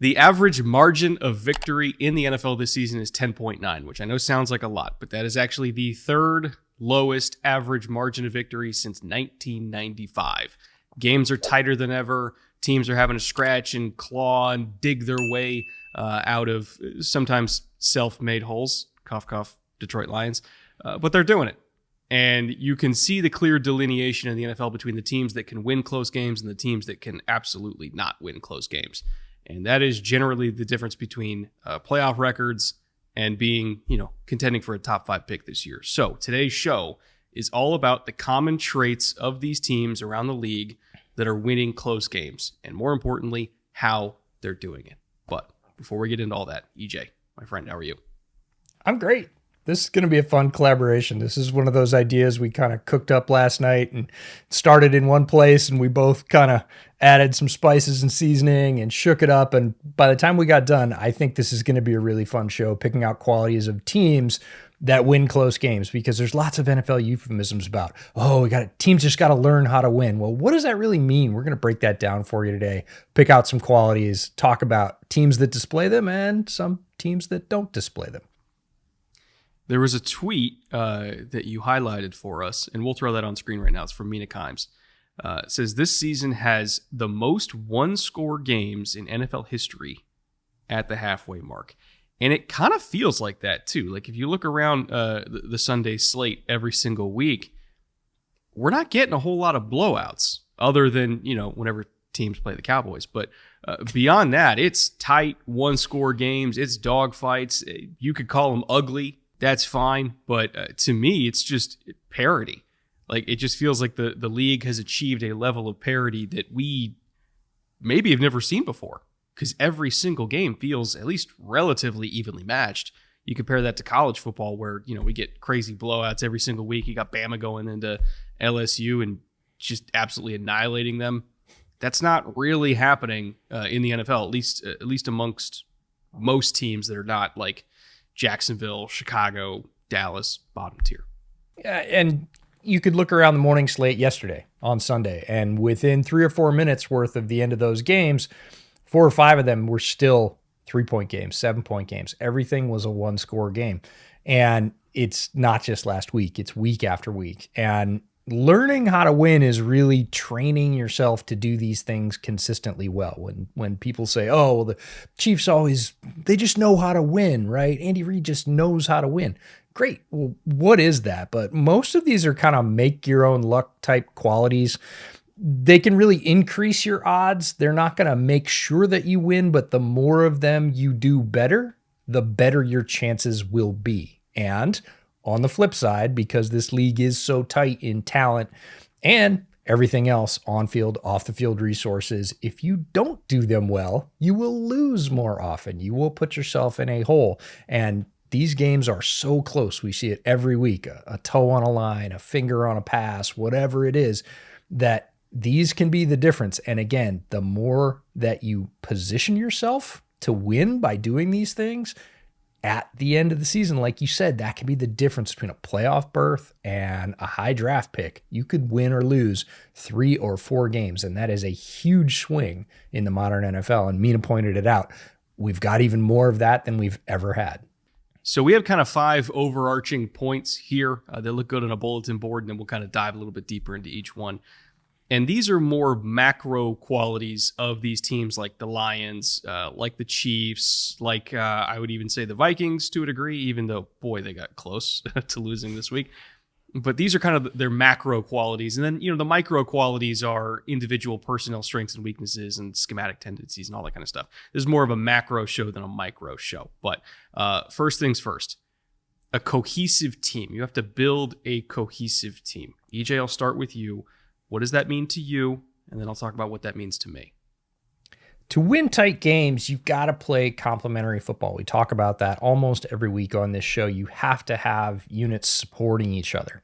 The average margin of victory in the NFL this season is 10.9, which I know sounds like a lot, but that is actually the third lowest average margin of victory since 1995. Games are tighter than ever. Teams are having to scratch and claw and dig their way out of sometimes self-made holes. Cough, cough, Detroit Lions. But they're doing it. And you can see the clear delineation in the NFL between the teams that can win close games and the teams that can absolutely not win close games. And that is generally the difference between playoff records and being, contending for a top 5 pick this year. So today's show is all about the common traits of these teams around the league that are winning close games. And more importantly, how they're doing it. But before we get into all that, EJ, my friend, how are you? I'm great. This is going to be a fun collaboration. This is one of those ideas we kind of cooked up last night and started in one place, and we both kind of added some spices and seasoning and shook it up. And by the time we got done, I think this is going to be a really fun show, picking out qualities of teams that win close games, because there's lots of NFL euphemisms about, teams just got to learn how to win. Well, what does that really mean? We're going to break that down for you today, pick out some qualities, talk about teams that display them and some teams that don't display them. There was a tweet that you highlighted for us, and we'll throw that on screen right now. It's from Mina Kimes. It says, this season has the most one-score games in NFL history at the halfway mark. And it kind of feels like that, too. Like, if you look around the Sunday slate every single week, we're not getting a whole lot of blowouts other than, whenever teams play the Cowboys. But beyond that, it's tight one-score games. It's dogfights. You could call them ugly. That's fine, but to me, it's just parity. Like, it just feels like the league has achieved a level of parity that we maybe have never seen before, because every single game feels at least relatively evenly matched. You compare that to college football, where we get crazy blowouts every single week. You got Bama going into LSU and just absolutely annihilating them. That's not really happening in the NFL, at least amongst most teams that are not like Jacksonville, Chicago, Dallas, bottom tier. Yeah, and you could look around the morning slate yesterday on Sunday, and within 3 or 4 minutes worth of the end of those games, 4 or 5 of them were still 3-point games, 7-point games. Everything was a one-score game. And it's not just last week, it's week after week. And learning how to win is really training yourself to do these things consistently well. When people say, the Chiefs they just know how to win, right? Andy Reid just knows how to win. Great. Well, what is that? But most of these are kind of make your own luck type qualities. They can really increase your odds. They're not going to make sure that you win, but the more of them you do better, the better your chances will be. And on the flip side, because this league is so tight in talent and everything else, on-field, off-the-field resources, if you don't do them well, you will lose more often. You will put yourself in a hole. And these games are so close. We see it every week, a toe on a line, a finger on a pass, whatever it is, that these can be the difference. And again, the more that you position yourself to win by doing these things, at the end of the season, like you said, that can be the difference between a playoff berth and a high draft pick. You could win or lose 3 or 4 games, and that is a huge swing in the modern NFL. And Mina pointed it out. We've got even more of that than we've ever had. So we have kind of 5 overarching points here that look good on a bulletin board, and then we'll kind of dive a little bit deeper into each one. And these are more macro qualities of these teams, like the Lions, like the Chiefs, like I would even say the Vikings to a degree, even though, boy, they got close to losing this week. But these are kind of their macro qualities. And then, the micro qualities are individual personnel strengths and weaknesses and schematic tendencies and all that kind of stuff. This is more of a macro show than a micro show. But first things first, a cohesive team. You have to build a cohesive team. EJ, I'll start with you. What does that mean to you? And then I'll talk about what that means to me. To win tight games, you've got to play complementary football. We talk about that almost every week on this show. You have to have units supporting each other.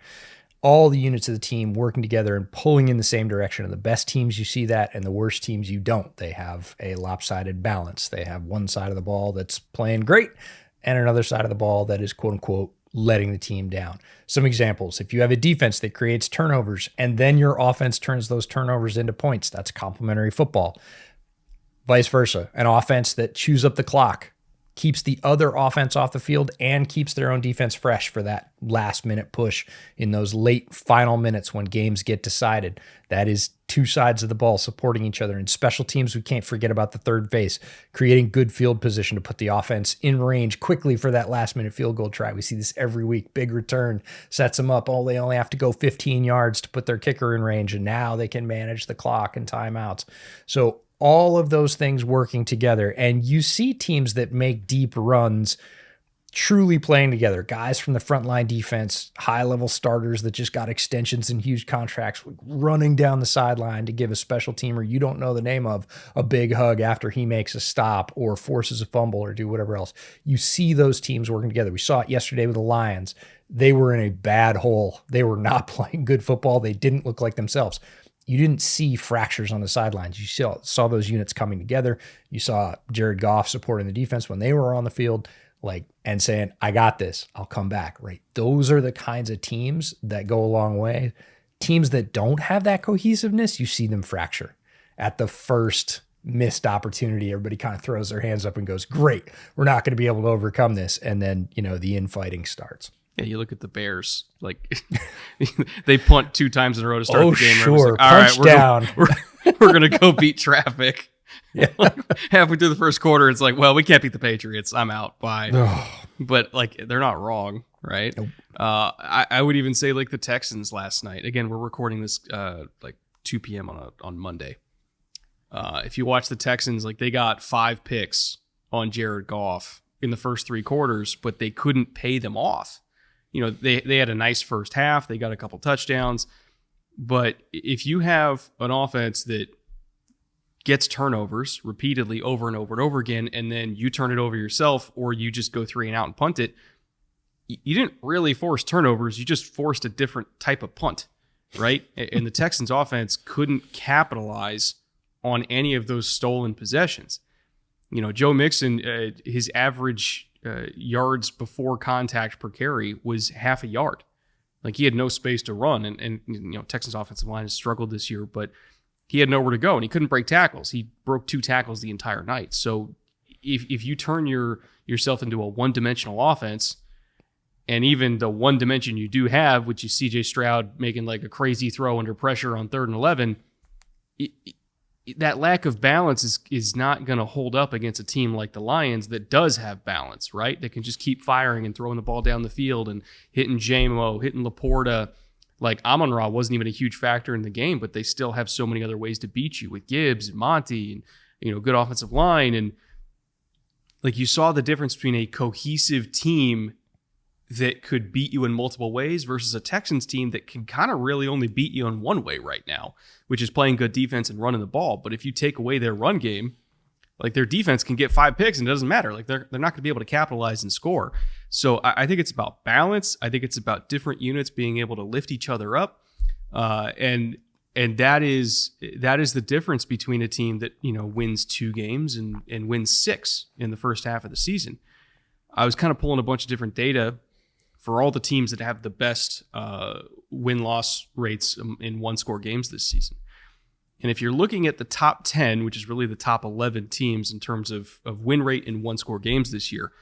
All the units of the team working together and pulling in the same direction. And the best teams, you see that, and the worst teams, you don't. They have a lopsided balance. They have one side of the ball that's playing great and another side of the ball that is, quote unquote, letting the team down. Some examples: if you have a defense that creates turnovers and then your offense turns those turnovers into points, that's complementary football. Vice versa, an offense that chews up the clock, keeps the other offense off the field, and keeps their own defense fresh for that last minute push in those late final minutes when games get decided. That is two sides of the ball supporting each other. In special teams, we can't forget about the third base, creating good field position to put the offense in range quickly for that last minute field goal try. We see this every week. Big return sets them up. They only have to go 15 yards to put their kicker in range, and now they can manage the clock and timeouts. So all of those things working together, and you see teams that make deep runs truly playing together. Guys from the frontline defense, high-level starters that just got extensions and huge contracts running down the sideline to give a special teamer you don't know the name of a big hug after he makes a stop or forces a fumble or do whatever else. You see those teams working together. We saw it yesterday with the Lions. They were in a bad hole. They were not playing good football. They didn't look like themselves. You didn't see fractures on the sidelines. You saw those units coming together. You saw Jared Goff supporting the defense when they were on the field, and saying, I got this, I'll come back, right? Those are the kinds of teams that go a long way. Teams that don't have that cohesiveness, you see them fracture. At the first missed opportunity, everybody kind of throws their hands up and goes, great, we're not going to be able to overcome this. And then, the infighting starts. Yeah, you look at the Bears, they punt 2 times in a row to start the game. Sure. All right, down. we're going to go beat traffic. Yeah. Halfway through the first quarter, it's like, well, we can't beat the Patriots. I'm out. Bye. But they're not wrong, right? Nope. I would even say the Texans last night. Again, we're recording this 2 p.m. on Monday. If you watch the Texans, they got 5 picks on Jared Goff in the first 3 quarters, but they couldn't pay them off. They had a nice first half. They got a couple touchdowns. But if you have an offense that gets turnovers repeatedly over and over and over again, and then you turn it over yourself, or you just go 3 and out and punt it, you didn't really force turnovers. You just forced a different type of punt, right? And the Texans offense couldn't capitalize on any of those stolen possessions. Joe Mixon, his average yards before contact per carry was half a yard. He had no space to run, and Texans offensive line has struggled this year, but he had nowhere to go, and he couldn't break tackles. He broke 2 tackles the entire night. So if you turn yourself into a one-dimensional offense, and even the one dimension you do have, which is C.J. Stroud making a crazy throw under pressure on 3rd and 11, that lack of balance is not going to hold up against a team like the Lions that does have balance, right? They can just keep firing and throwing the ball down the field and hitting J-Mo, hitting Laporta. Amon-Ra wasn't even a huge factor in the game, but they still have so many other ways to beat you with Gibbs and Monty and, good offensive line. And you saw the difference between a cohesive team that could beat you in multiple ways versus a Texans team that can kind of really only beat you in one way right now, which is playing good defense and running the ball. But if you take away their run game, their defense can get 5 picks and it doesn't matter. They're not going to be able to capitalize and score. So I think it's about balance. I think it's about different units being able to lift each other up. And that is the difference between a team that, wins 2 games and wins 6 in the first half of the season. I was kind of pulling a bunch of different data for all the teams that have the best win-loss rates in 1-score games this season. And if you're looking at the top 10, which is really the top 11 teams in terms of win rate in 1-score games this year,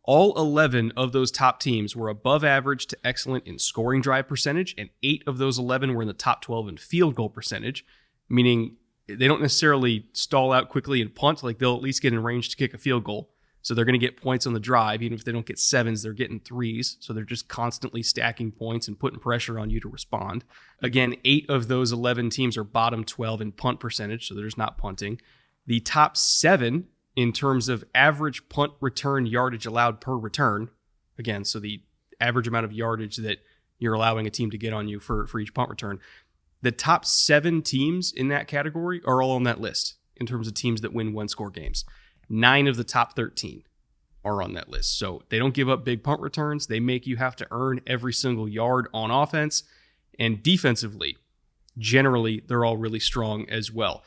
all 11 of those top teams were above average to excellent in scoring drive percentage, and 8 of those 11 were in the top 12 in field goal percentage, meaning they don't necessarily stall out quickly and punt. They'll at least get in range to kick a field goal. So they're going to get points on the drive. Even if they don't get 7s, they're getting 3s. So they're just constantly stacking points and putting pressure on you to respond. Again, 8 of those 11 teams are bottom 12 in punt percentage, so they're just not punting. The top 7 in terms of average punt return yardage allowed per return. Again, so the average amount of yardage that you're allowing a team to get on you for each punt return. The top 7 teams in that category are all on that list in terms of teams that win 1-score games. 9 of the top 13 are on that list. So they don't give up big punt returns. They make you have to earn every single yard on offense. And defensively, generally, they're all really strong as well.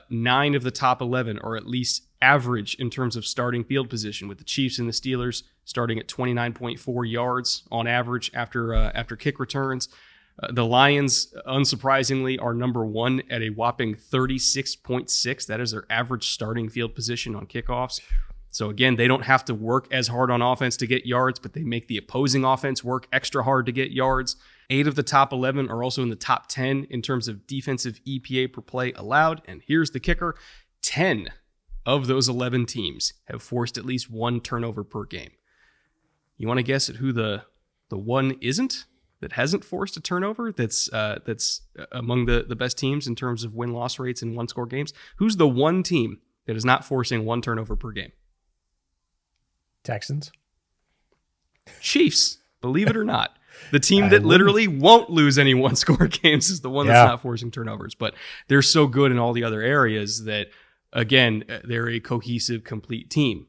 9 of the top 11 are at least average in terms of starting field position, with the Chiefs and the Steelers starting at 29.4 yards on average after kick returns. The Lions, unsurprisingly, are number one at a whopping 36.6. That is their average starting field position on kickoffs. So again, they don't have to work as hard on offense to get yards, but they make the opposing offense work extra hard to get yards. 8 of the top 11 are also in the top 10 in terms of defensive EPA per play allowed. And here's the kicker. 10 of those 11 teams have forced at least one turnover per game. You want to guess at who the one isn't that hasn't forced a turnover that's among the best teams in terms of win-loss rates in one-score games? Who's the one team that is not forcing one turnover per game? Texans. Chiefs, believe it or not. The team that literally won't lose any one-score games is the one that's not forcing turnovers. But they're so good in all the other areas that, again, they're a cohesive, complete team.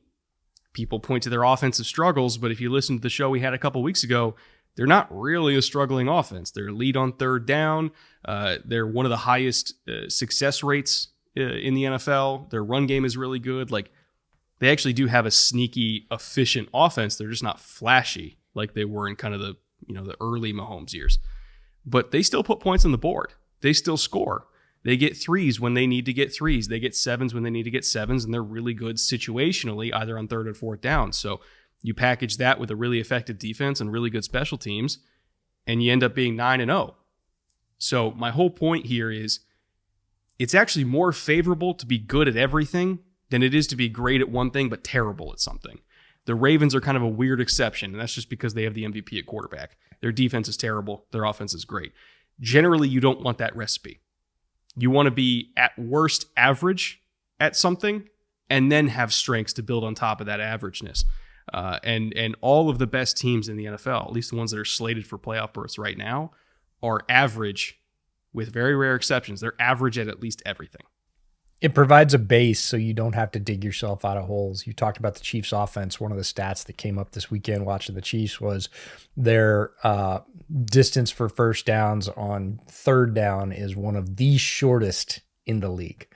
People point to their offensive struggles, but if you listen to the show we had a couple weeks ago, they're not really a struggling offense. They're lead on third down. They're one of the highest success rates in the NFL. Their run game is really good. Like, they actually do have a sneaky, efficient offense. They're just not flashy like they were in kind of the early Mahomes years. But they still put points on the board. They still score. They get threes when they need to get threes. They get sevens when they need to get sevens, and they're really good situationally, either on third or fourth down. So you package that with a really effective defense and really good special teams, and you end up being 9-0. So my whole point here is it's actually more favorable to be good at everything than it is to be great at one thing but terrible at something. The Ravens are kind of a weird exception, and that's just because they have the MVP at quarterback. Their defense is terrible. Their offense is great. Generally, you don't want that recipe. You want to be at worst average at something and then have strengths to build on top of that averageness. And all of the best teams in the NFL, at least the ones that are slated for playoff berths right now, are average with very rare exceptions. They're average at least everything. It provides a base so you don't have to dig yourself out of holes. You talked about the Chiefs offense. One of the stats that came up this weekend watching the Chiefs was their distance for first downs on third down is one of the shortest in the league.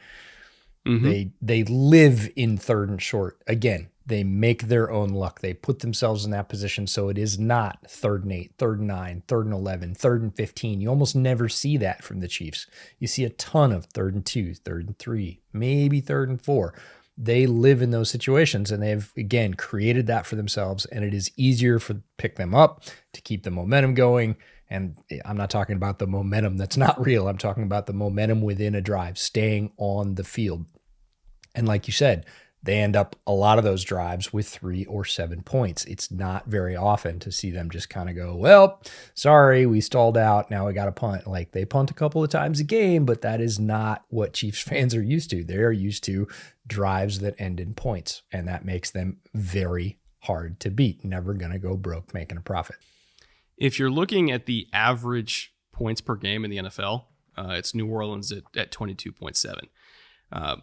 Mm-hmm. They live in third and short. Again, they make their own luck. They put themselves in that position so it is not 3rd and 8, 3rd and 9, 3rd and 11, 3rd and 15. You almost never see that from the Chiefs. You see a ton of 3rd and 2, 3rd and 3, maybe 3rd and 4. They live in those situations, and they've, again, created that for themselves, and it is easier to pick them up, to keep the momentum going. And I'm not talking about the momentum that's not real. I'm talking about the momentum within a drive, staying on the field. And like you said, they end up a lot of those drives with 3 or 7 points. It's not very often to see them just kind of go, well, sorry, we stalled out. Now we got to punt. Like, they punt a couple of times a game, but that is not what Chiefs fans are used to. They're used to drives that end in points, and that makes them very hard to beat. Never going to go broke making a profit. If you're looking at the average points per game in the NFL, it's New Orleans at 22.7.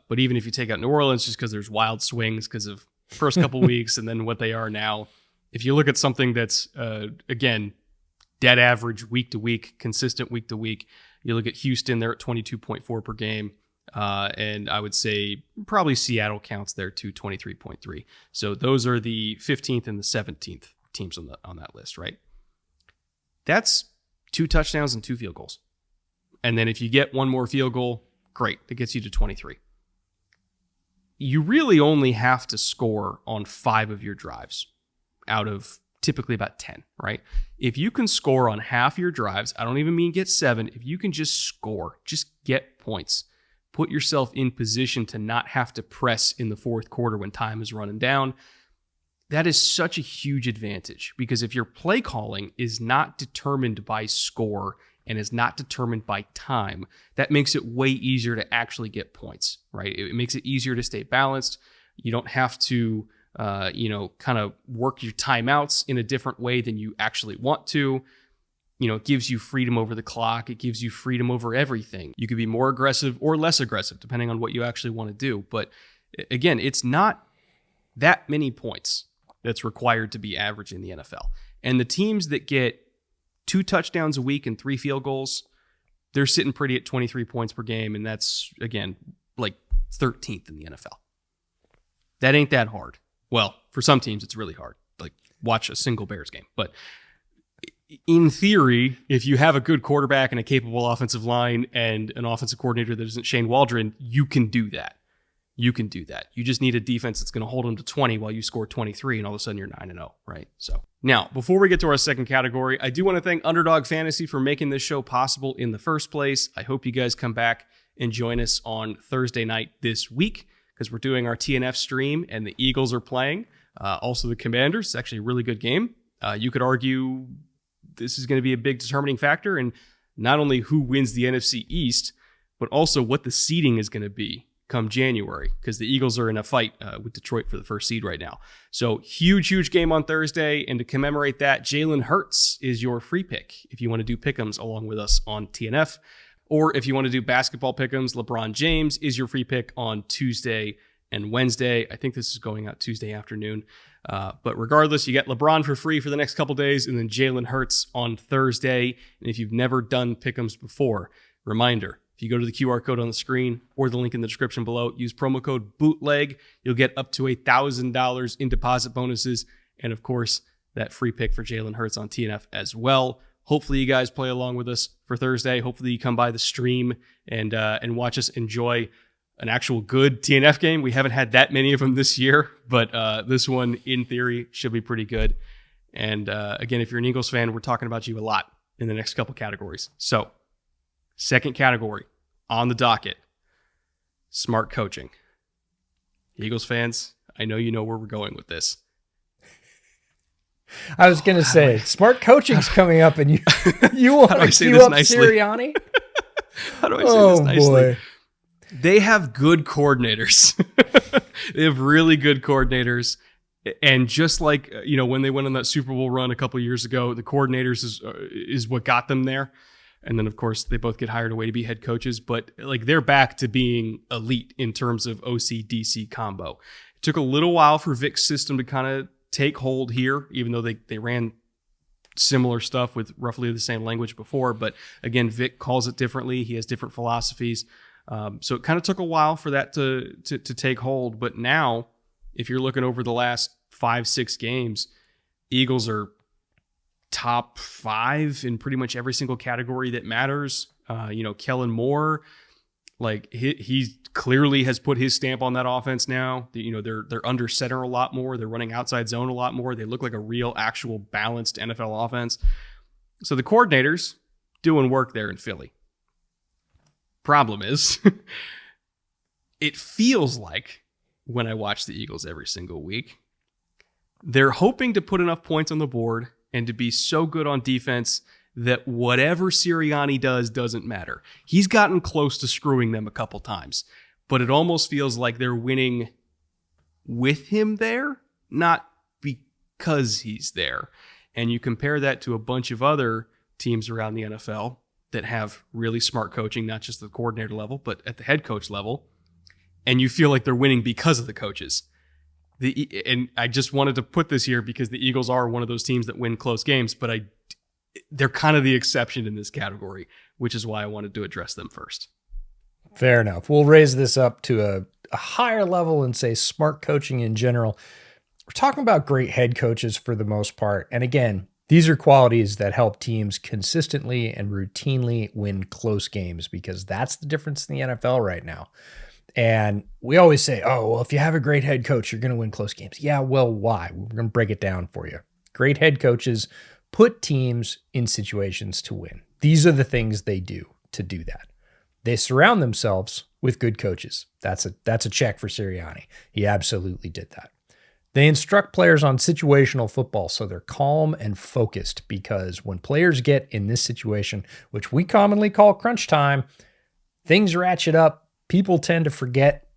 But even if you take out New Orleans, just because there's wild swings because of first couple weeks and then what they are now, if you look at something that's, again, dead average week to week, consistent week to week, you look at Houston, they're at 22.4 per game. And I would say probably Seattle counts there to 23.3. So those are the 15th and the 17th teams on that list, right? That's 2 touchdowns and 2 field goals. And then if you get one more field goal, great. That gets you to 23. You really only have to score on 5 of your drives out of typically about 10, right? If you can score on half your drives, I don't even mean get 7. If you can just score, just get points, put yourself in position to not have to press in the fourth quarter when time is running down, that is such a huge advantage, because if your play calling is not determined by score and is not determined by time, that makes it way easier to actually get points, right? It makes it easier to stay balanced. You don't have to, kind of work your timeouts in a different way than you actually want to. It gives you freedom over the clock. It gives you freedom over everything. You could be more aggressive or less aggressive, depending on what you actually want to do. But again, it's not that many points that's required to be average in the NFL. And the teams that get 2 touchdowns a week and 3 field goals, they're sitting pretty at 23 points per game. And that's, again, like 13th in the NFL. That ain't that hard. Well, for some teams, it's really hard. Like, watch a single Bears game. But in theory, if you have a good quarterback and a capable offensive line and an offensive coordinator that isn't Shane Waldron, you can do that. You can do that. You just need a defense that's going to hold them to 20 while you score 23, and all of a sudden you're 9-0, right? So now, before we get to our second category, I do want to thank Underdog Fantasy for making this show possible in the first place. I hope you guys come back and join us on Thursday night this week because we're doing our TNF stream and the Eagles are playing. Also the Commanders. It's actually a really good game. You could argue this is going to be a big determining factor in not only who wins the NFC East, but also what the seeding is going to be come January, because the Eagles are in a fight with Detroit for the first seed right now. So huge game on Thursday. And to commemorate that, Jalen Hurts is your free pick if you want to do pick'ems along with us on TNF. Or if you want to do basketball pick'ems, LeBron James is your free pick on Tuesday and Wednesday. I think this is going out Tuesday afternoon. But regardless, you get LeBron for free for the next couple days and then Jalen Hurts on Thursday. And if you've never done pick'ems before, reminder, if you go to the QR code on the screen or the link in the description below, use promo code BOOTLEG, you'll get up to $1,000 in deposit bonuses. And of course, that free pick for Jalen Hurts on TNF as well. Hopefully you guys play along with us for Thursday. Hopefully you come by the stream and watch us enjoy an actual good TNF game. We haven't had that many of them this year, but this one, in theory, should be pretty good. And again, if you're an Eagles fan, we're talking about you a lot in the next couple categories. So, second category on the docket, smart coaching. Eagles fans, I know you know where we're going with this. I was going to say, smart coaching's coming up, and you want to queue up nicely? Sirianni? How do I say this nicely? Boy. They have good coordinators. They have really good coordinators. And just like, when they went on that Super Bowl run a couple of years ago, the coordinators is what got them there. And then, of course, they both get hired away to be head coaches. But like they're back to being elite in terms of OC-DC combo. It took a little while for Vic's system to kind of take hold here, even though they ran similar stuff with roughly the same language before. But again, Vic calls it differently. He has different philosophies. So it kind of took a while for that to take hold. But now, if you're looking over the last 5-6 games, Eagles are top 5 in pretty much every single category that matters. Kellen Moore, like he clearly has put his stamp on that offense now. They're under center a lot more. They're running outside zone a lot more. They look like a real, actual balanced NFL offense. So the coordinators doing work there in Philly. Problem is, it feels like when I watch the Eagles every single week, they're hoping to put enough points on the board and to be so good on defense that whatever Sirianni does doesn't matter. He's gotten close to screwing them a couple times, but it almost feels like they're winning with him there, not because he's there. And you compare that to a bunch of other teams around the NFL that have really smart coaching, not just at the coordinator level, but at the head coach level, and you feel like they're winning because of the coaches. And I just wanted to put this here because the Eagles are one of those teams that win close games, but they're kind of the exception in this category, which is why I wanted to address them first. Fair enough. We'll raise this up to a higher level and say smart coaching in general. We're talking about great head coaches for the most part. And again, these are qualities that help teams consistently and routinely win close games because that's the difference in the NFL right now. And we always say, oh, well, if you have a great head coach, you're going to win close games. Yeah, well, why? We're going to break it down for you. Great head coaches put teams in situations to win. These are the things they do to do that. They surround themselves with good coaches. That's a check for Sirianni. He absolutely did that. They instruct players on situational football so they're calm and focused because when players get in this situation, which we commonly call crunch time, things ratchet up. People tend to forget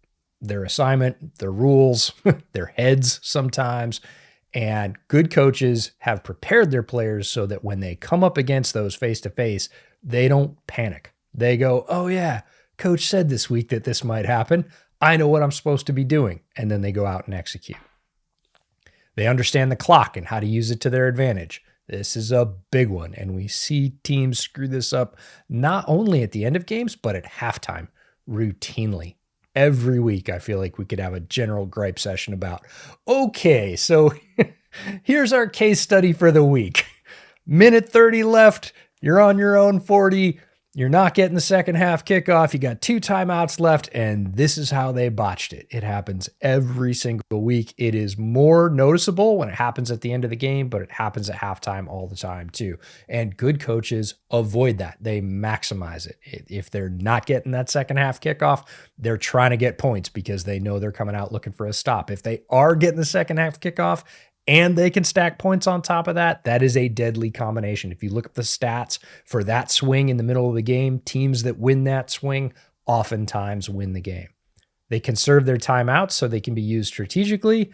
their assignment, their rules, their heads sometimes. And good coaches have prepared their players so that when they come up against those face-to-face, they don't panic. They go, oh yeah, coach said this week that this might happen. I know what I'm supposed to be doing. And then they go out and execute. They understand the clock and how to use it to their advantage. This is a big one. And we see teams screw this up not only at the end of games, but at halftime routinely. Every week, I feel like we could have a general gripe session about, okay, so here's our case study for the week. Minute 30 left. You're on your own 40. You're not getting the second half kickoff. You got 2 timeouts left, and this is how they botched it. It happens every single week. It is more noticeable when it happens at the end of the game, but it happens at halftime all the time too. And good coaches avoid that. They maximize it. If they're not getting that second half kickoff, they're trying to get points because they know they're coming out looking for a stop. If they are getting the second half kickoff and they can stack points on top of that, that is a deadly combination. If you look at the stats for that swing in the middle of the game, teams that win that swing oftentimes win the game. They conserve their timeouts so they can be used strategically.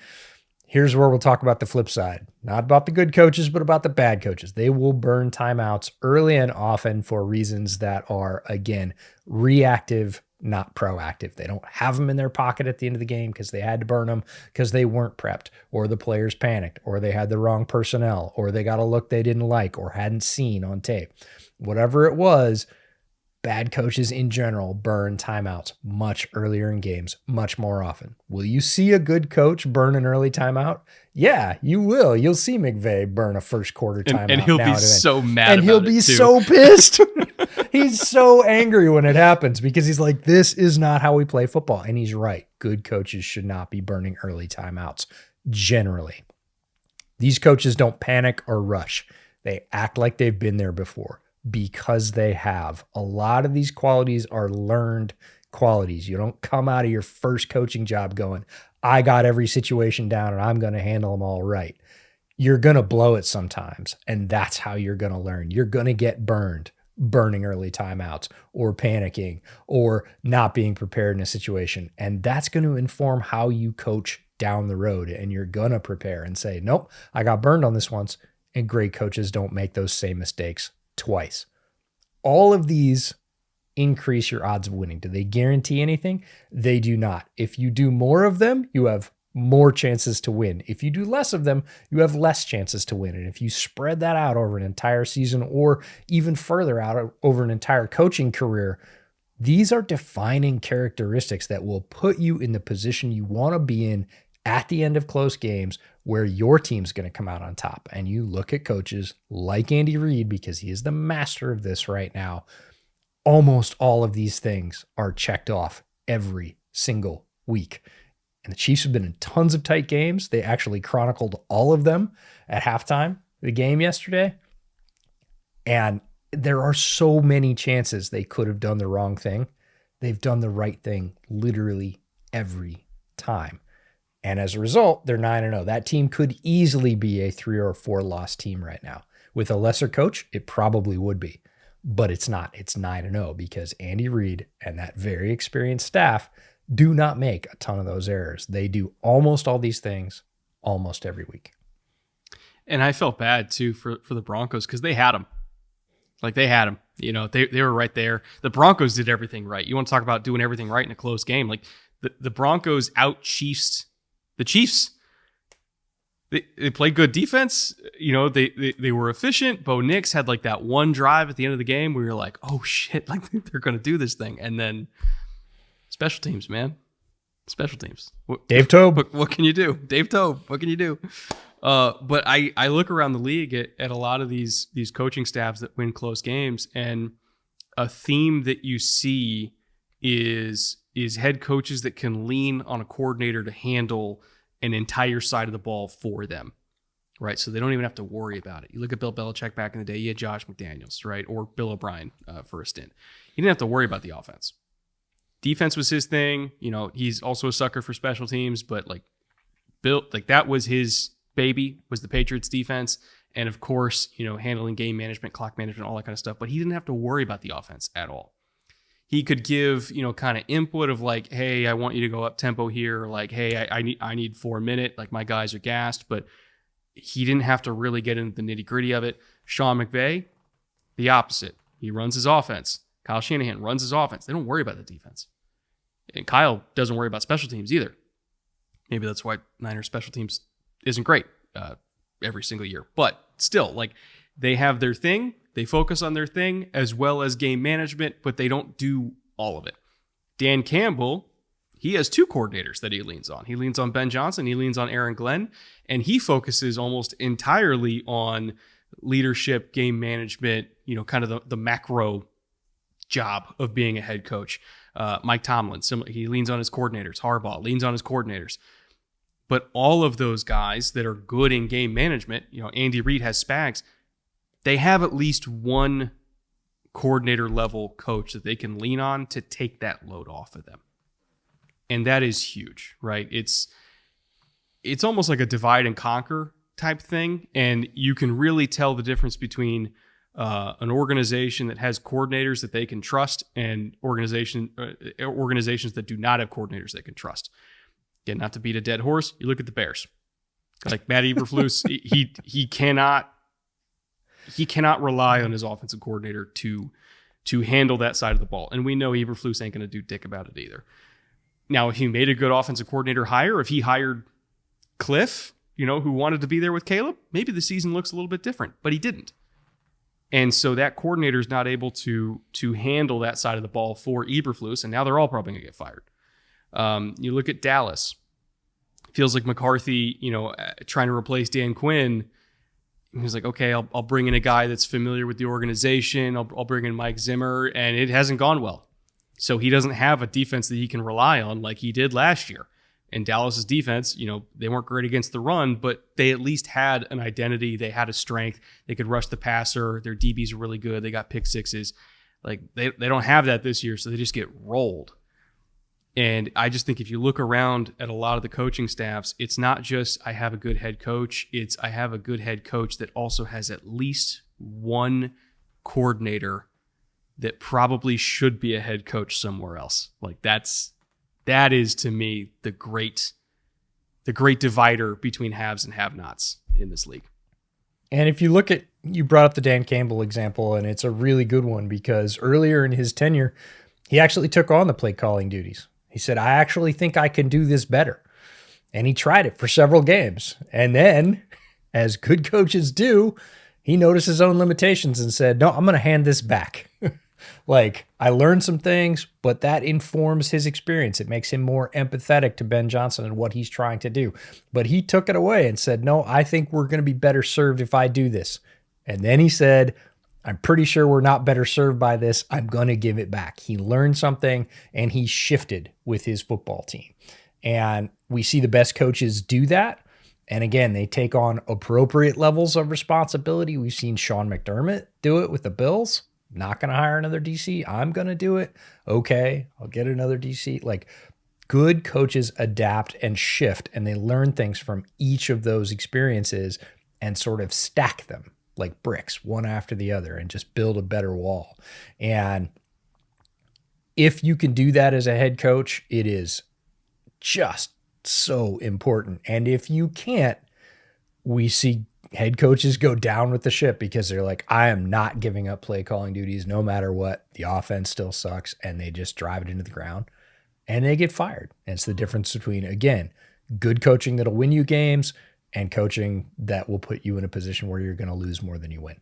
Here's where we'll talk about the flip side. Not about the good coaches, but about the bad coaches. They will burn timeouts early and often for reasons that are, again, reactive, not proactive. They don't have them in their pocket at the end of the game because they had to burn them because they weren't prepped, or the players panicked, or they had the wrong personnel, or they got a look they didn't like or hadn't seen on tape. Whatever it was, bad coaches in general burn timeouts much earlier in games, much more often. Will you see a good coach burn an early timeout? Yeah, you will. You'll see McVay burn a first quarter timeout. And he'll be so mad and about he'll it be too. so pissed. He's so angry when it happens because he's like, this is not how we play football. And he's right. Good coaches should not be burning early timeouts generally. These coaches don't panic or rush. They act like they've been there before because they have. A lot of these qualities are learned qualities. You don't come out of your first coaching job going, I got every situation down and I'm going to handle them all right. You're going to blow it sometimes. And that's how you're going to learn. You're going to get burned, burning early timeouts or panicking or not being prepared in a situation. And that's going to inform how you coach down the road. And you're going to prepare and say, nope, I got burned on this once. And great coaches don't make those same mistakes twice. All of these increase your odds of winning. Do they guarantee anything? They do not. If you do more of them, you have more chances to win. If you do less of them, you have less chances to win. And if you spread that out over an entire season or even further out over an entire coaching career, these are defining characteristics that will put you in the position you want to be in at the end of close games where your team's going to come out on top. And you look at coaches like Andy Reid, because he is the master of this right now. Almost all of these things are checked off every single week. And the Chiefs have been in tons of tight games. They actually chronicled all of them at halftime, the game yesterday. And there are so many chances they could have done the wrong thing. They've done the right thing literally every time. And as a result, they're 9-0. That team could easily be a 3 or 4 loss team right now. With a lesser coach, it probably would be. But it's not. It's 9-0 because Andy Reid and that very experienced staff do not make a ton of those errors. They do almost all these things almost every week. And I felt bad too for the Broncos because they had them. Like they had them. You know, they were right there. The Broncos did everything right. You want to talk about doing everything right in a close game. Like the Broncos out-Chiefsed the Chiefs. They played good defense. You know, they were efficient. Bo Nix had like that one drive at the end of the game where you're like, oh shit, like they're going to do this thing. And then special teams, man. Special teams. Dave Toub. What can you do? Dave Toub, what can you do? But I look around the league at a lot of these coaching staffs that win close games, and a theme that you see is head coaches that can lean on a coordinator to handle an entire side of the ball for them, right? So they don't even have to worry about it. You look at Bill Belichick back in the day, he had Josh McDaniels, right? Or Bill O'Brien for a stint. He didn't have to worry about the offense. Defense was his thing. You know, he's also a sucker for special teams, but like Bill, like that was his baby, was the Patriots defense. And of course, you know, handling game management, clock management, all that kind of stuff. But he didn't have to worry about the offense at all. He could give, you know, kind of input of like, hey, I want you to go up tempo here. Or like, hey, I need 4 minutes. Like my guys are gassed. But he didn't have to really get into the nitty gritty of it. Sean McVay, the opposite. He runs his offense. Kyle Shanahan runs his offense. They don't worry about the defense. And Kyle doesn't worry about special teams either. Maybe that's why Niners special teams isn't great every single year. But still, like they have their thing. They focus on their thing as well as game management, but they don't do all of it. Dan Campbell, he has 2 coordinators that he leans on. He leans on Ben Johnson. He leans on Aaron Glenn. And he focuses almost entirely on leadership, game management, kind of the macro job of being a head coach. Mike Tomlin, he leans on his coordinators. Harbaugh leans on his coordinators. But all of those guys that are good in game management, Andy Reid has Spags, they have at least one coordinator level coach that they can lean on to take that load off of them. And that is huge, right? It's almost like a divide and conquer type thing. And you can really tell the difference between an organization that has coordinators that they can trust and organizations that do not have coordinators they can trust. Again, not to beat a dead horse, you look at the Bears. Like Matt Eberflus, he cannot rely on his offensive coordinator to handle that side of the ball. And we know Eberflus ain't going to do dick about it either. Now, if he made a good offensive coordinator hire, if he hired Cliff, who wanted to be there with Caleb, maybe the season looks a little bit different, but he didn't. And so that coordinator is not able to handle that side of the ball for Eberflus, and now they're all probably going to get fired. You look at Dallas. Feels like McCarthy, trying to replace Dan Quinn. He was like, okay, I'll bring in a guy that's familiar with the organization. I'll bring in Mike Zimmer, and it hasn't gone well. So he doesn't have a defense that he can rely on like he did last year. And Dallas's defense, they weren't great against the run, but they at least had an identity. They had a strength. They could rush the passer. Their DBs are really good. They got pick sixes. Like they don't have that this year, so they just get rolled. And I just think if you look around at a lot of the coaching staffs, it's not just I have a good head coach. It's I have a good head coach that also has at least one coordinator that probably should be a head coach somewhere else. Like that is to me the great divider between haves and have-nots in this league. And if you look at, you brought up the Dan Campbell example, and it's a really good one because earlier in his tenure, he actually took on the play calling duties. He said, I actually think I can do this better. And he tried it for several games. And then, as good coaches do, he noticed his own limitations and said, no, I'm going to hand this back. Like, I learned some things, but that informs his experience. It makes him more empathetic to Ben Johnson and what he's trying to do. But he took it away and said, no, I think we're going to be better served if I do this. And then he said, I'm pretty sure we're not better served by this. I'm going to give it back. He learned something and he shifted with his football team. And we see the best coaches do that. And again, they take on appropriate levels of responsibility. We've seen Sean McDermott do it with the Bills. Not going to hire another DC. I'm going to do it. Okay, I'll get another DC. Like, good coaches adapt and shift, and they learn things from each of those experiences and sort of stack them like bricks, one after the other, and just build a better wall. And if you can do that as a head coach, it is just so important. And if you can't, we see head coaches go down with the ship because they're like, I am not giving up play calling duties no matter what. The offense still sucks, and they just drive it into the ground and they get fired. And it's the difference between, again, good coaching that'll win you games and coaching that will put you in a position where you're going to lose more than you win.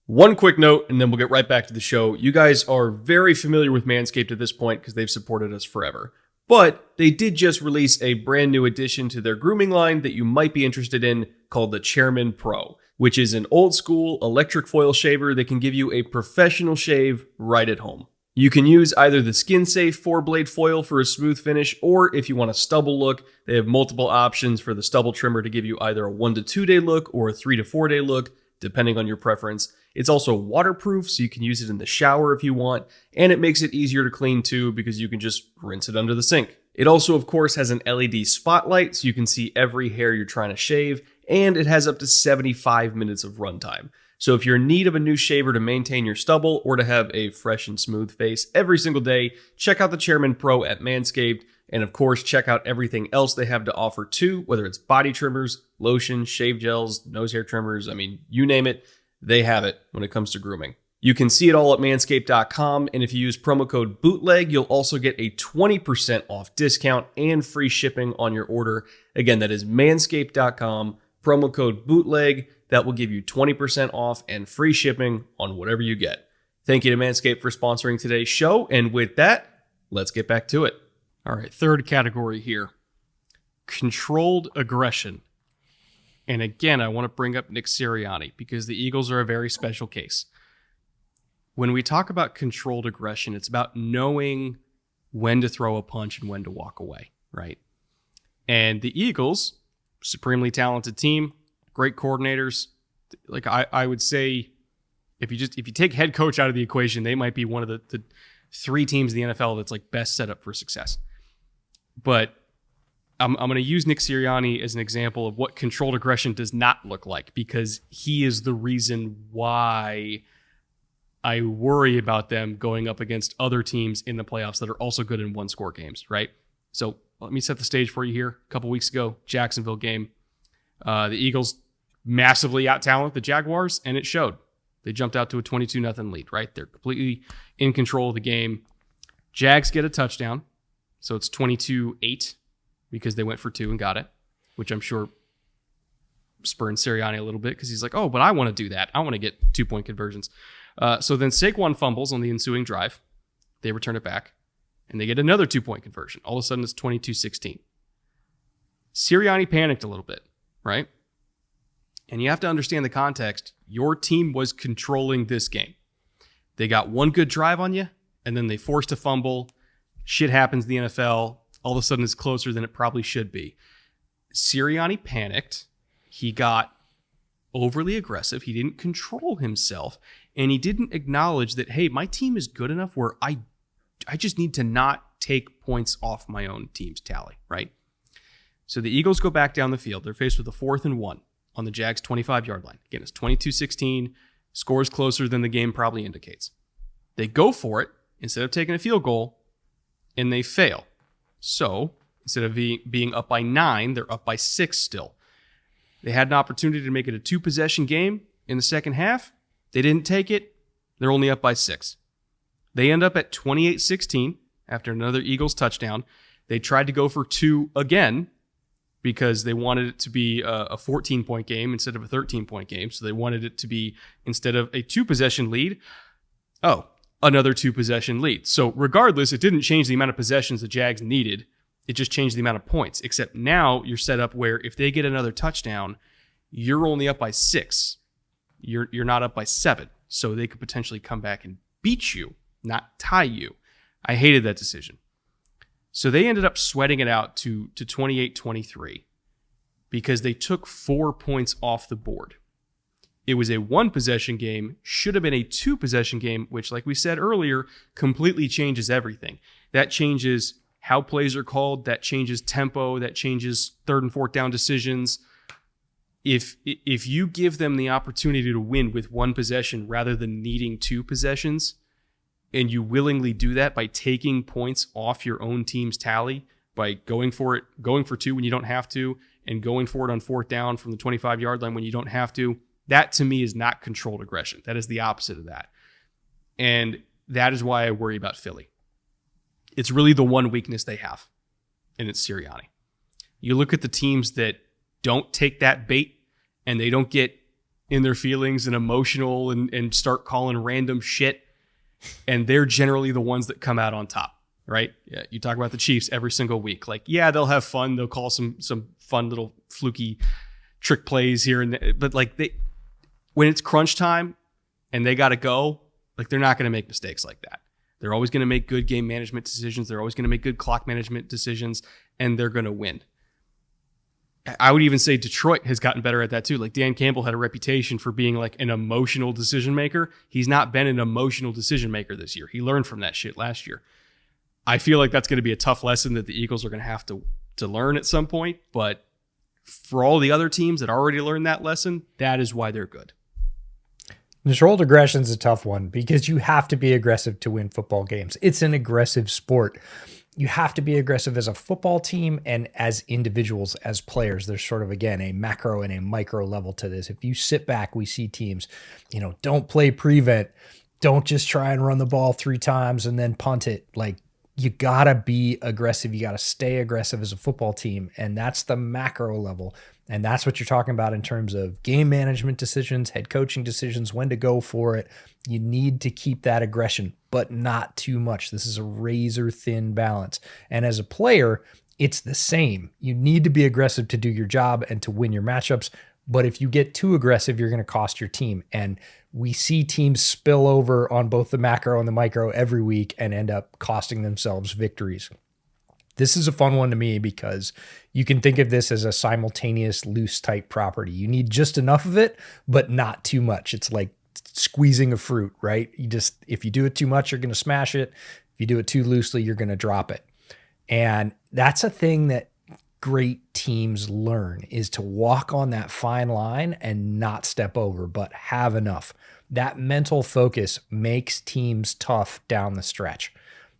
One quick note, and then we'll get right back to the show. You guys are very familiar with Manscaped at this point because they've supported us forever. But they did just release a brand new addition to their grooming line that you might be interested in called the Chairman Pro, which is an old school electric foil shaver that can give you a professional shave right at home. You can use either the skin-safe 4-blade foil for a smooth finish, or if you want a stubble look, they have multiple options for the stubble trimmer to give you either a 1 to 2 day look or a 3 to 4 day look, depending on your preference. It's also waterproof, so you can use it in the shower if you want, and it makes it easier to clean too because you can just rinse it under the sink. It also, of course, has an LED spotlight so you can see every hair you're trying to shave, and it has up to 75 minutes of runtime. So if you're in need of a new shaver to maintain your stubble or to have a fresh and smooth face every single day, check out the Chairman Pro at Manscaped. And of course, check out everything else they have to offer too, whether it's body trimmers, lotion, shave gels, nose hair trimmers. I mean, you name it, they have it when it comes to grooming. You can see it all at manscaped.com, and if you use promo code BOOTLEG, you'll also get a 20% off discount and free shipping on your order. Again, that is manscaped.com, promo code BOOTLEG. That will give you 20% off and free shipping on whatever you get. Thank you to Manscaped for sponsoring today's show, and with that, let's get back to it. All right, third category here. Controlled aggression. And again, I want to bring up Nick Sirianni because the Eagles are a very special case. When we talk about controlled aggression, it's about knowing when to throw a punch and when to walk away, right? And the Eagles, supremely talented team, great coordinators. Like I would say, if you take head coach out of the equation, they might be one of the 3 teams in the NFL that's like best set up for success. But I'm going to use Nick Sirianni as an example of what controlled aggression does not look like, because he is the reason why I worry about them going up against other teams in the playoffs that are also good in one-score games, right? So let me set the stage for you here. A couple weeks ago, Jacksonville game. The Eagles massively out-talent the Jaguars, and it showed. They jumped out to a 22-0 lead, right? They're completely in control of the game. Jags get a touchdown, so it's 22-8 because they went for 2 and got it, which I'm sure spurned Sirianni a little bit because he's like, oh, but I want to do that. I want to get 2-point conversions. So then Saquon fumbles on the ensuing drive. They return it back, and they get another 2-point conversion. All of a sudden, it's 22-16. Sirianni panicked a little bit, right? And you have to understand the context. Your team was controlling this game. They got one good drive on you, and then they forced a fumble. Shit happens in the NFL. All of a sudden, it's closer than it probably should be. Sirianni panicked. He got overly aggressive. He didn't control himself. And he didn't acknowledge that, hey, my team is good enough where I just need to not take points off my own team's tally, right? So the Eagles go back down the field. They're faced with a 4th and 1 on the Jags' 25-yard line. Again, it's 22-16. Scores closer than the game probably indicates. They go for it instead of taking a field goal, and they fail. So instead of being up by 9, they're up by 6 still. They had an opportunity to make it a 2-possession game in the second half. They didn't take it. They're only up by 6. They end up at 28-16 after another Eagles touchdown. They tried to go for 2 again because they wanted it to be a 14-point game instead of a 13-point game. So they wanted it to be, instead of a 2-possession lead, another 2-possession lead. So regardless, it didn't change the amount of possessions the Jags needed. It just changed the amount of points, except now you're set up where if they get another touchdown, you're only up by 6. You're not up by 7. So they could potentially come back and beat you, not tie you. I hated that decision. So they ended up sweating it out to 28-23 because they took 4 points off the board. It was a 1-possession game, should have been a 2-possession game, which, like we said earlier, completely changes everything. That changes how plays are called, that changes tempo, that changes 3rd and 4th down decisions. If you give them the opportunity to win with 1 possession rather than needing 2 possessions, and you willingly do that by taking points off your own team's tally, by going for 2 when you don't have to, and going for it on 4th down from the 25-yard line when you don't have to, that to me is not controlled aggression. That is the opposite of that. And that is why I worry about Philly. It's really the one weakness they have, and it's Sirianni. You look at the teams that don't take that bait and they don't get in their feelings and emotional and start calling random shit, and they're generally the ones that come out on top, right? Yeah, you talk about the Chiefs every single week. Like, yeah, they'll have fun. They'll call some fun little fluky trick plays here and there, but like when it's crunch time and they got to go, like they're not going to make mistakes like that. They're always going to make good game management decisions. They're always going to make good clock management decisions, and they're going to win. I would even say Detroit has gotten better at that too. Like Dan Campbell had a reputation for being like an emotional decision maker. He's not been an emotional decision maker this year. He learned from that shit last year. I feel like that's going to be a tough lesson that the Eagles are going to have to learn at some point. But for all the other teams that already learned that lesson, that is why they're good. Controlled aggression is a tough one because you have to be aggressive to win football games. It's an aggressive sport. You have to be aggressive as a football team and as individuals, as players. There's sort of, again, a macro and a micro level to this. If you sit back, we see teams, don't play prevent. Don't just try and run the ball 3 times and then punt it. Like, you got to be aggressive. You got to stay aggressive as a football team. And that's the macro level. And that's what you're talking about in terms of game management decisions, head coaching decisions, when to go for it. You need to keep that aggression, but not too much. This is a razor thin balance. And as a player, it's the same. You need to be aggressive to do your job and to win your matchups, But if you get too aggressive, you're going to cost your team. And we see teams spill over on both the macro and the micro every week and end up costing themselves victories. This is a fun one to me because you can think of this as a simultaneous loose type property. You need just enough of it, but not too much. It's like squeezing a fruit, right? If you do it too much, you're going to smash it. If you do it too loosely, you're going to drop it. And that's a thing that great teams learn, is to walk on that fine line and not step over, but have enough. That mental focus makes teams tough down the stretch.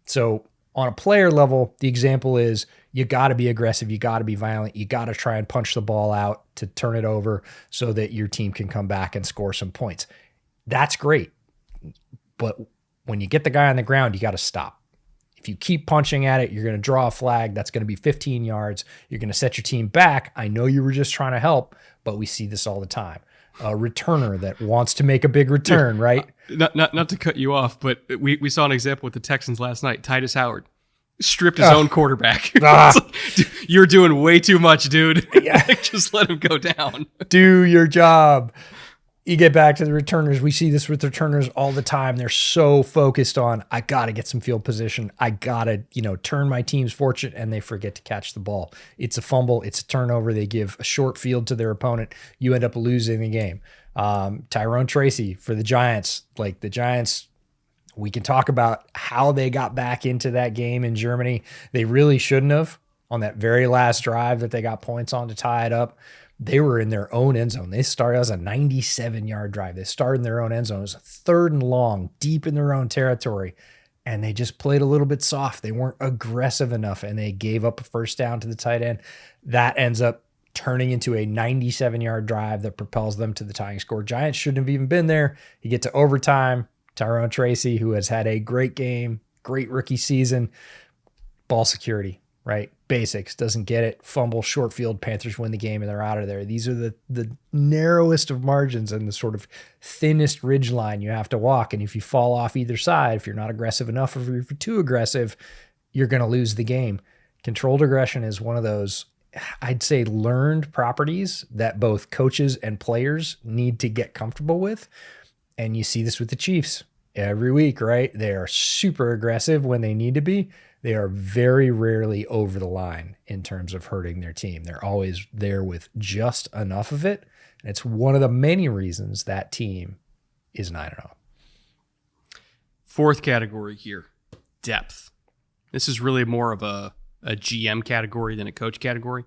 So on a player level, the example is you got to be aggressive. You got to be violent. You got to try and punch the ball out to turn it over so that your team can come back and score some points. That's great. But when you get the guy on the ground, you got to stop. If you keep punching at it, you're going to draw a flag. That's going to be 15 yards. You're going to set your team back. I know you were just trying to help, but we see this all the time. A returner that wants to make a big return, right? Not to cut you off, but we saw an example with the Texans last night. Titus Howard stripped his own quarterback. Dude, you're doing way too much, dude. Yeah. Just let him go down. Do your job. You get back to the returners. We see this with returners all the time. They're so focused on, I got to get some field position. I got to, turn my team's fortune, and they forget to catch the ball. It's a fumble. It's a turnover. They give a short field to their opponent. You end up losing the game. Tyrone Tracy for the Giants. Like the Giants, we can talk about how they got back into that game in Germany. They really shouldn't have on that very last drive that they got points on to tie it up. They were in their own end zone. They started as a 97-yard drive. They started in their own end zone. It was a 3rd and long, deep in their own territory. And they just played a little bit soft. They weren't aggressive enough, and they gave up a first down to the tight end. That ends up turning into a 97-yard drive that propels them to the tying score. Giants shouldn't have even been there. You get to overtime. Tyrone Tracy, who has had a great game, great rookie season, ball security, right? Basics, doesn't get it, fumble, short field, Panthers win the game, and they're out of there. These are the narrowest of margins and the sort of thinnest ridge line you have to walk. And if you fall off either side, if you're not aggressive enough or if you're too aggressive, you're going to lose the game. Controlled aggression is one of those, I'd say, learned properties that both coaches and players need to get comfortable with. And you see this with the Chiefs every week, right? They are super aggressive when they need to be. They are very rarely over the line in terms of hurting their team. They're always there with just enough of it. And it's one of the many reasons that team is 9-0. 4th category here, depth. This is really more of a GM category than a coach category.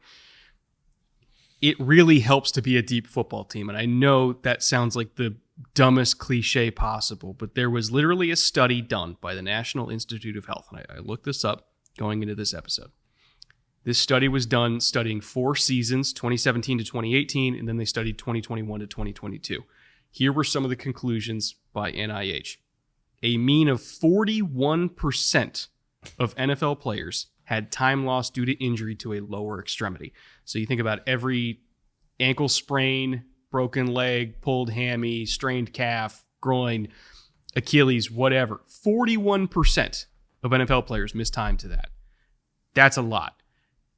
It really helps to be a deep football team. And I know that sounds like the dumbest cliche possible, but there was literally a study done by the National Institute of Health, and I looked this up going into this episode. This study was done studying 4 seasons, 2017 to 2018, and then they studied 2021 to 2022. Here were some of the conclusions by NIH. A mean of 41% of NFL players had time lost due to injury to a lower extremity. So you think about every ankle sprain, broken leg, pulled hammy, strained calf, groin, Achilles, whatever. 41% of NFL players missed time to that. That's a lot.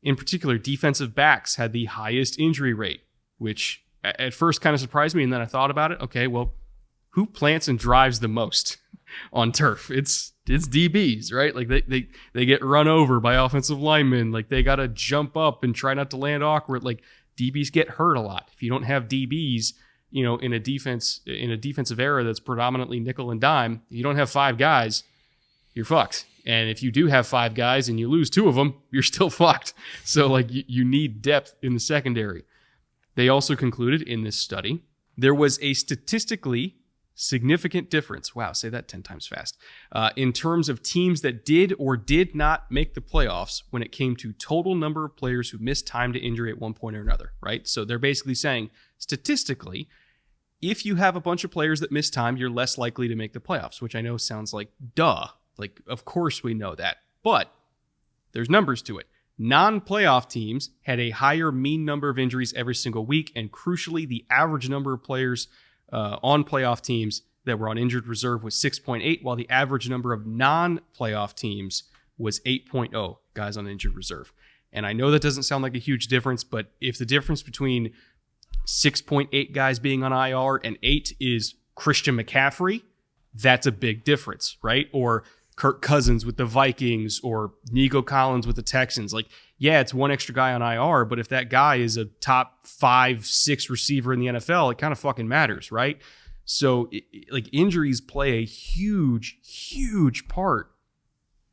In particular, defensive backs had the highest injury rate, which at first kind of surprised me. And then I thought about it. Okay, well, who plants and drives the most on turf? It's DBs, right? Like they get run over by offensive linemen. Like they got to jump up and try not to land awkward. Like DBs get hurt a lot. If you don't have DBs, in a defensive era that's predominantly nickel and dime, you don't have 5 guys, you're fucked. And if you do have 5 guys and you lose 2 of them, you're still fucked. So like you need depth in the secondary. They also concluded in this study, there was a statistically significant difference. Wow, say that 10 times fast. In terms of teams that did or did not make the playoffs when it came to total number of players who missed time to injury at one point or another, right? So they're basically saying, statistically, if you have a bunch of players that miss time, you're less likely to make the playoffs, which I know sounds like duh. Like, of course we know that. But there's numbers to it. Non-playoff teams had a higher mean number of injuries every single week, and crucially, the average number of players on playoff teams that were on injured reserve was 6.8, while the average number of non-playoff teams was 8.0 guys on injured reserve. And I know that doesn't sound like a huge difference, but if the difference between 6.8 guys being on IR and 8 is Christian McCaffrey, that's a big difference, right? Or Kirk Cousins with the Vikings or Nico Collins with the Texans. Like, yeah, it's one extra guy on IR, but if that guy is a top 5, 6 receiver in the NFL, it kind of fucking matters, right? So, like, injuries play a huge, huge part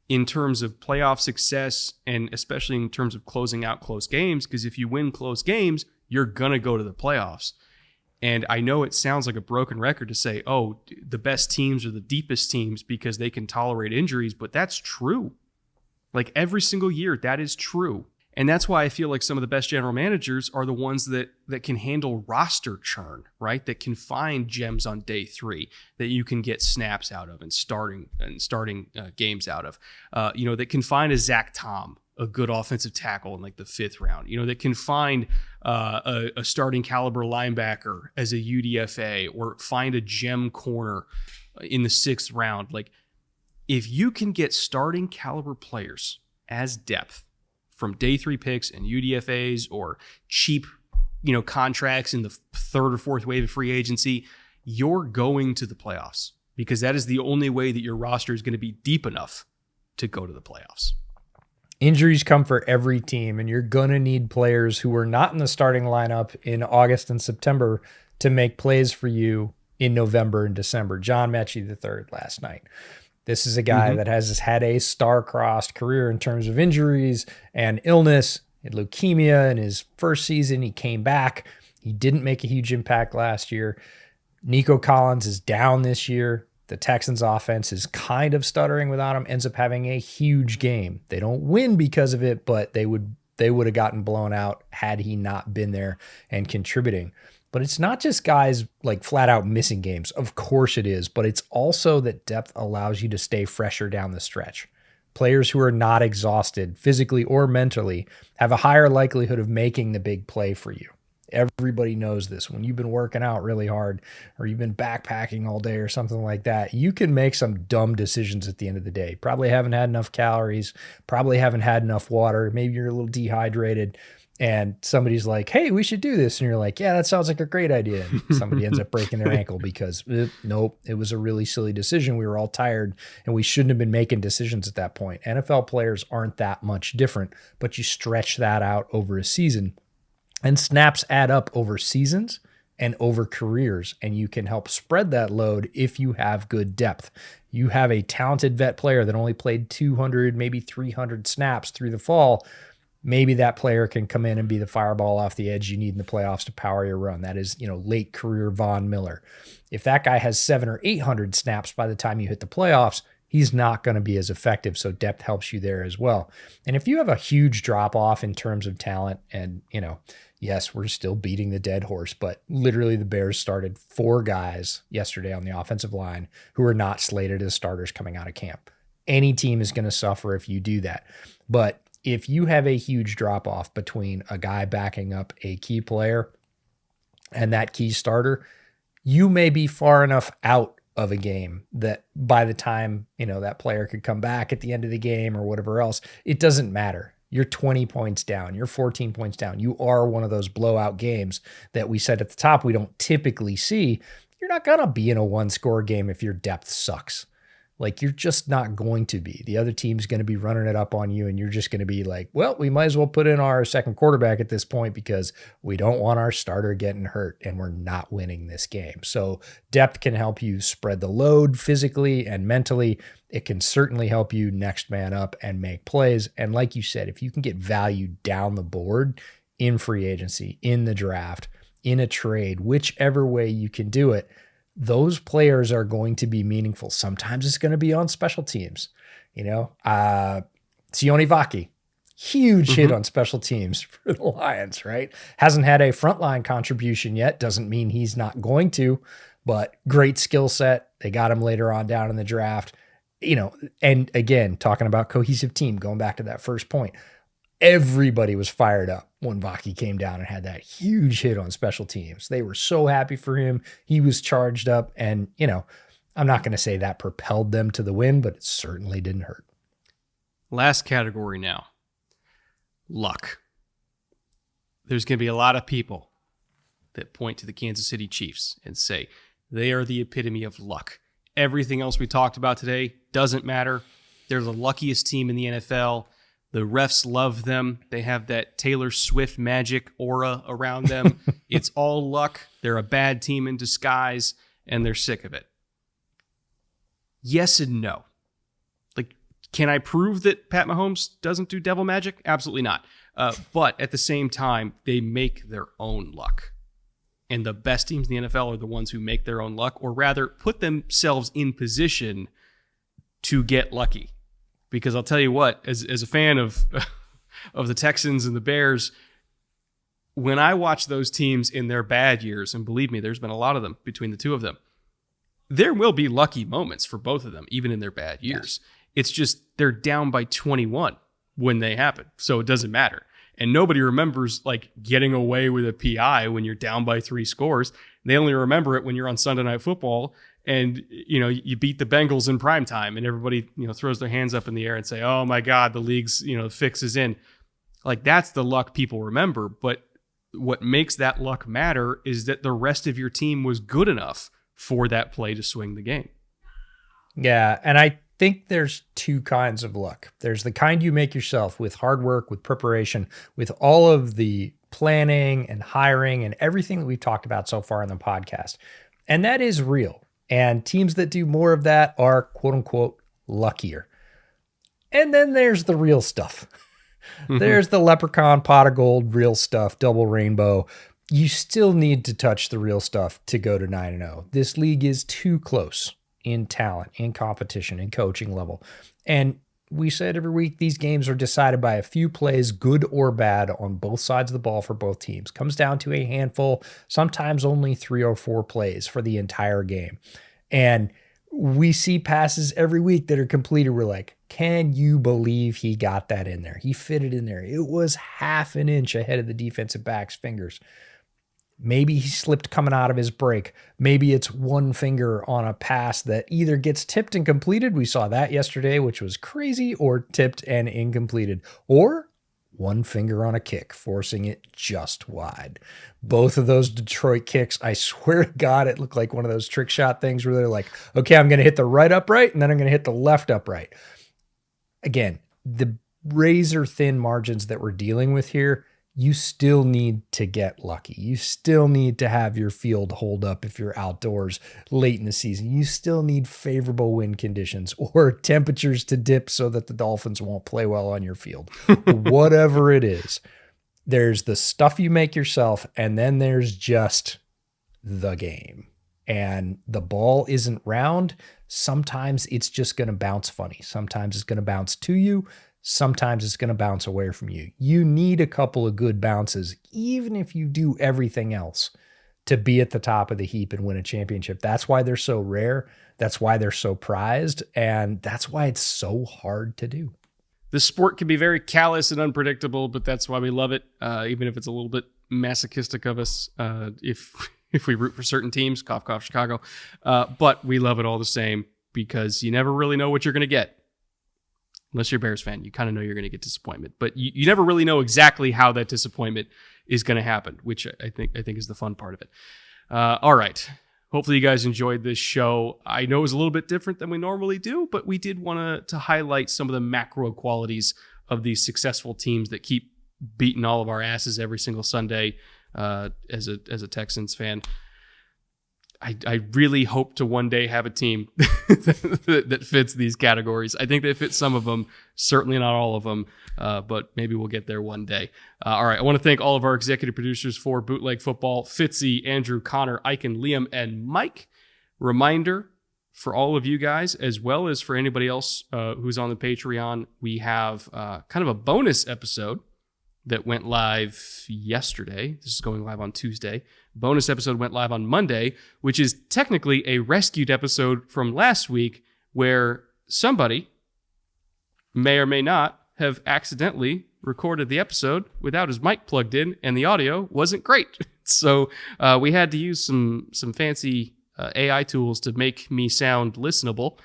in terms of playoff success and especially in terms of closing out close games, because if you win close games, you're going to go to the playoffs. And I know it sounds like a broken record to say, oh, the best teams are the deepest teams because they can tolerate injuries, but that's true. Like every single year, that is true. And that's why I feel like some of the best general managers are the ones that can handle roster churn, right? That can find gems on day 3 that you can get snaps out of and starting games out of. That can find a Zach Tom, a good offensive tackle in like the 5th round. That can find a starting caliber linebacker as a UDFA or find a gem corner in the 6th round. Like if you can get starting caliber players as depth from day 3 picks and UDFAs or cheap, contracts in the 3rd or 4th wave of free agency, you're going to the playoffs because that is the only way that your roster is going to be deep enough to go to the playoffs. Injuries come for every team, and you're going to need players who are not in the starting lineup in August and September to make plays for you in November and December. John Mechie III last night. This is a guy that has had a star-crossed career in terms of injuries and illness. He had leukemia in his first season. He came back. He didn't make a huge impact last year. Nico Collins is down this year. The Texans offense is kind of stuttering without him, ends up having a huge game. They don't win because of it, but they would have gotten blown out had he not been there and contributing. But it's not just guys like flat out missing games. Of course it is, but it's also that depth allows you to stay fresher down the stretch. Players who are not exhausted physically or mentally have a higher likelihood of making the big play for you. Everybody knows this. When you've been working out really hard or you've been backpacking all day or something like that, you can make some dumb decisions at the end of the day. Probably haven't had enough calories, probably haven't had enough water. Maybe you're a little dehydrated and somebody's like, hey, we should do this. And you're like, yeah, that sounds like a great idea. And somebody ends up breaking their ankle because nope, it was a really silly decision. We were all tired and we shouldn't have been making decisions at that point. NFL players aren't that much different, but you stretch that out over a season. And snaps add up over seasons and over careers, and you can help spread that load if you have good depth. You have a talented vet player that only played 200, maybe 300 snaps through the fall. Maybe that player can come in and be the fireball off the edge you need in the playoffs to power your run. That is, late career Von Miller. If that guy has 700 or 800 snaps by the time you hit the playoffs, he's not going to be as effective. So depth helps you there as well. And if you have a huge drop off in terms of talent and, yes, we're still beating the dead horse, but literally the Bears started 4 guys yesterday on the offensive line who are not slated as starters coming out of camp. Any team is going to suffer if you do that. But if you have a huge drop off between a guy backing up a key player and that key starter, you may be far enough out of a game that by the time, that player could come back at the end of the game or whatever else, it doesn't matter. You're 20 points down. You're 14 points down. You are one of those blowout games that we said at the top we don't typically see. You're not going to be in a 1-score game if your depth sucks. Like, you're just not going to be. The other team's going to be running it up on you, and you're just going to be like, well, we might as well put in our second quarterback at this point because we don't want our starter getting hurt, and we're not winning this game. So depth can help you spread the load physically and mentally. It can certainly help you next man up and make plays. And like you said, if you can get value down the board in free agency, in the draft, in a trade, whichever way you can do it, those players are going to be meaningful. Sometimes it's going to be on special teams. Sione Vaki, huge hit on special teams for the Lions, right? Hasn't had a frontline contribution yet. Doesn't mean he's not going to, but great skill set. They got him later on down in the draft. And again, talking about cohesive team, going back to that first point, everybody was fired up when Vaki came down and had that huge hit on special teams. They were so happy for him. He was charged up and, I'm not going to say that propelled them to the win, but it certainly didn't hurt. Last category now. Luck. There's going to be a lot of people that point to the Kansas City Chiefs and say they are the epitome of luck. Everything else we talked about today doesn't matter. They're the luckiest team in the NFL. The refs love them. They have that Taylor Swift magic aura around them. It's all luck. They're a bad team in disguise, and they're sick of it. Yes and no. Like, can I prove that Pat Mahomes doesn't do devil magic? Absolutely not. But at the same time, they make their own luck. And the best teams in the NFL are the ones who make their own luck, or rather put themselves in position to get lucky. Because I'll tell you what, as a fan of the Texans and the Bears, when I watch those teams in their bad years, and believe me, there's been a lot of them between the two of them, there will be lucky moments for both of them, even in their bad years. Yes. It's just they're down by 21 when they happen, so it doesn't matter. And nobody remembers like getting away with a PI when you're down by 3 scores. They only remember it when you're on Sunday Night Football and you beat the Bengals in prime time, and everybody throws their hands up in the air and say, "Oh my God, the league's fix is in." Like, that's the luck people remember. But what makes that luck matter is that the rest of your team was good enough for that play to swing the game. Yeah, and I think there's 2 kinds of luck. There's the kind you make yourself with hard work, with preparation, with all of the planning and hiring and everything that we've talked about so far in the podcast. And that is real. And teams that do more of that are, quote unquote, luckier. And then there's the real stuff. There's the leprechaun, pot of gold, real stuff, double rainbow. You still need to touch the real stuff to go to 9-0. This league is too close in talent, in competition, in coaching level. And we said every week these games are decided by a few plays, good or bad, on both sides of the ball for both teams. Comes down to a handful, sometimes only 3 or 4 plays for the entire game. And we see passes every week that are completed. We're like, can you believe he got that in there? He fit it in there. It was half an inch ahead of the defensive back's fingers. Maybe he slipped coming out of his break. Maybe it's one finger on a pass that either gets tipped and completed. We saw that yesterday, which was crazy, or tipped and incompleted. Or one finger on a kick, forcing it just wide. Both of those Detroit kicks, I swear to God, it looked like one of those trick shot things where they're like, okay, I'm going to hit the right upright, and then I'm going to hit the left upright. Again, the razor thin margins that we're dealing with here, you still need to get lucky. You still need to have your field hold up if you're outdoors late in the season. You still need favorable wind conditions or temperatures to dip so that the Dolphins won't play well on your field. Whatever it is, there's the stuff you make yourself, and then there's just the game. And the ball isn't round. Sometimes it's just going to bounce funny. Sometimes it's going to bounce to you. Sometimes it's going to bounce away from you. You need a couple of good bounces, even if you do everything else, to be at the top of the heap and win a championship. That's why they're so rare. That's why they're so prized. And that's why it's so hard to do. The sport can be very callous and unpredictable, but that's why we love it, even if it's a little bit masochistic of us if we root for certain teams, cough, cough, Chicago. But we love it all the same because you never really know what you're going to get. Unless you're a Bears fan, you kind of know you're going to get disappointment, but you never really know exactly how that disappointment is going to happen, which I think is the fun part of it. All right. Hopefully you guys enjoyed this show. I know it was a little bit different than we normally do, but we did want to highlight some of the macro qualities of these successful teams that keep beating all of our asses every single Sunday. As a Texans fan, I really hope to one day have a team that fits these categories. I think they fit some of them, certainly not all of them, but maybe we'll get there one day. All right, I want to thank all of our executive producers for Bootleg Football: Fitzy, Andrew, Connor, Eichen, Liam, and Mike. Reminder for all of you guys, as well as for anybody else who's on the Patreon, we have kind of a bonus episode that went live yesterday. This is going live on Tuesday. Bonus episode went live on Monday, which is technically a rescued episode from last week where somebody may or may not have accidentally recorded the episode without his mic plugged in, and the audio wasn't great. So we had to use some fancy AI tools to make me sound listenable.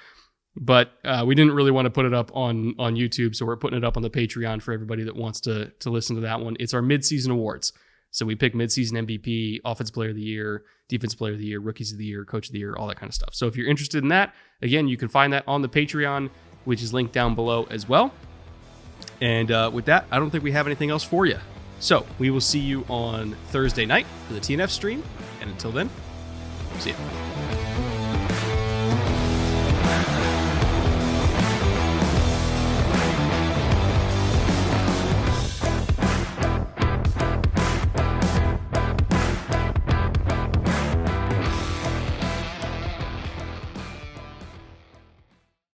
But we didn't really want to put it up on YouTube, so we're putting it up on the Patreon for everybody that wants to listen to that one. It's our mid-season awards. So we pick midseason MVP, offensive player of the year, defensive player of the year, rookies of the year, coach of the year, all that kind of stuff. So if you're interested in that, again, you can find that on the Patreon, which is linked down below as well. And with that, I don't think we have anything else for you. So we will see you on Thursday night for the TNF stream. And until then, see ya.